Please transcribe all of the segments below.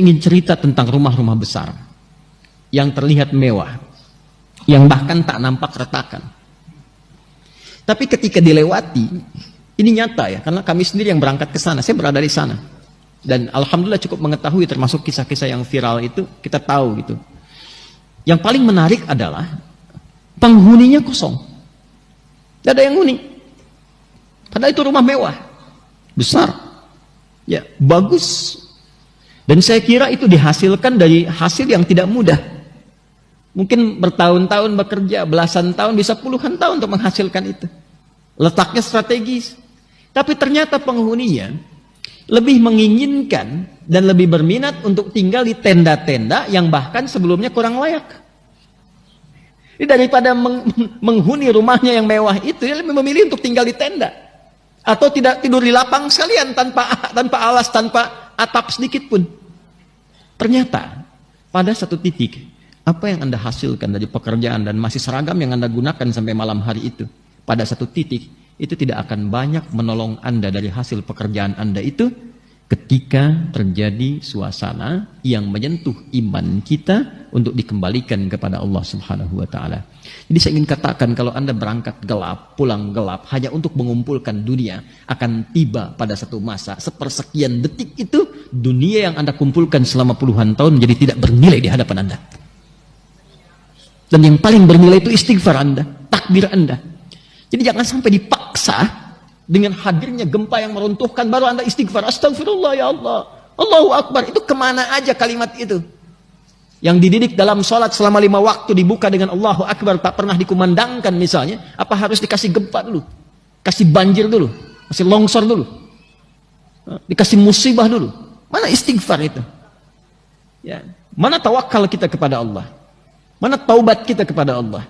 ingin cerita tentang rumah-rumah besar yang terlihat mewah, yang bahkan tak nampak retakan. Tapi ketika dilewati, ini nyata ya, karena kami sendiri yang berangkat ke sana, saya berada di sana. Dan alhamdulillah cukup mengetahui termasuk kisah-kisah yang viral itu, kita tahu gitu. Yang paling menarik adalah penghuninya kosong. Tidak ada yang huni. Padahal itu rumah mewah, besar, ya bagus. Dan saya kira itu dihasilkan dari hasil yang tidak mudah. Mungkin bertahun-tahun bekerja, belasan tahun, bisa puluhan tahun untuk menghasilkan itu. Letaknya strategis. Tapi ternyata penghuninya lebih menginginkan dan lebih berminat untuk tinggal di tenda-tenda yang bahkan sebelumnya kurang layak. Jadi daripada menghuni rumahnya yang mewah itu, dia lebih memilih untuk tinggal di tenda. Atau tidak tidur di lapang sekalian tanpa alas, tanpa atap sedikit pun. Ternyata pada satu titik, apa yang Anda hasilkan dari pekerjaan dan masih seragam yang Anda gunakan sampai malam hari itu, pada satu titik itu tidak akan banyak menolong Anda dari hasil pekerjaan Anda itu ketika terjadi suasana yang menyentuh iman kita untuk dikembalikan kepada Allah Subhanahu wa taala. Jadi saya ingin katakan, kalau Anda berangkat gelap, pulang gelap hanya untuk mengumpulkan dunia, akan tiba pada satu masa sepersekian detik itu dunia yang Anda kumpulkan selama puluhan tahun menjadi tidak bernilai di hadapan Anda. Dan yang paling bernilai itu istighfar Anda, takbir Anda. Jadi jangan sampai dipaksa dengan hadirnya gempa yang meruntuhkan baru Anda istighfar. Astagfirullah ya Allah, Allahu Akbar. Itu kemana aja kalimat itu? Yang dididik dalam sholat selama 5 waktu dibuka dengan Allahu Akbar, tak pernah dikumandangkan misalnya. Apa harus dikasih gempa dulu? Kasih banjir dulu? Kasih longsor dulu? Dikasih musibah dulu? Mana istighfar itu? Ya. Mana tawakal kita kepada Allah? Mana taubat kita kepada Allah?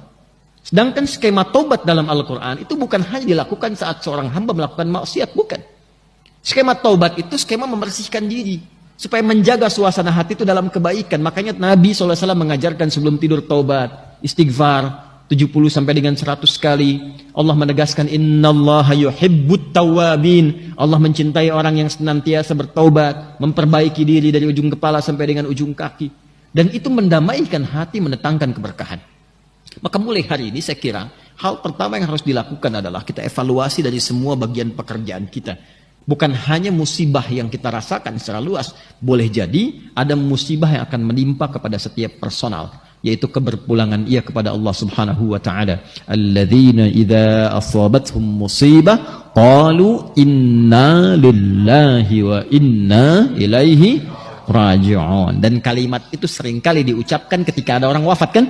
Sedangkan skema taubat dalam Al-Quran itu bukan hanya dilakukan saat seorang hamba melakukan maksiat, bukan. Skema taubat itu skema membersihkan diri, supaya menjaga suasana hati itu dalam kebaikan. Makanya Nabi SAW mengajarkan sebelum tidur taubat, istighfar 70 sampai dengan 100 kali. Allah menegaskan, innallaha yuhibbut tawwabin. Allah mencintai orang yang senantiasa bertaubat, memperbaiki diri dari ujung kepala sampai dengan ujung kaki. Dan itu mendamaikan hati, mendatangkan keberkahan. Maka mulai hari ini saya kira hal pertama yang harus dilakukan adalah kita evaluasi dari semua bagian pekerjaan kita. Bukan hanya musibah yang kita rasakan secara luas. Boleh jadi ada musibah yang akan menimpa kepada setiap personal, yaitu keberpulangan ia kepada Allah Subhanahu wa taala. Alladzina idza asabathum musibah qalu inna lillahi wa inna ilaihi raji'un. Dan kalimat itu seringkali diucapkan ketika ada orang wafat, kan?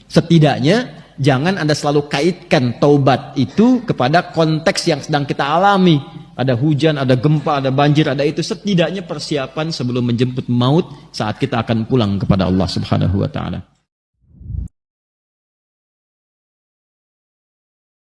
Setidaknya jangan Anda selalu kaitkan taubat itu kepada konteks yang sedang kita alami. Ada hujan, ada gempa, ada banjir, ada itu. Setidaknya persiapan sebelum menjemput maut saat kita akan pulang kepada Allah Subhanahu wa taala.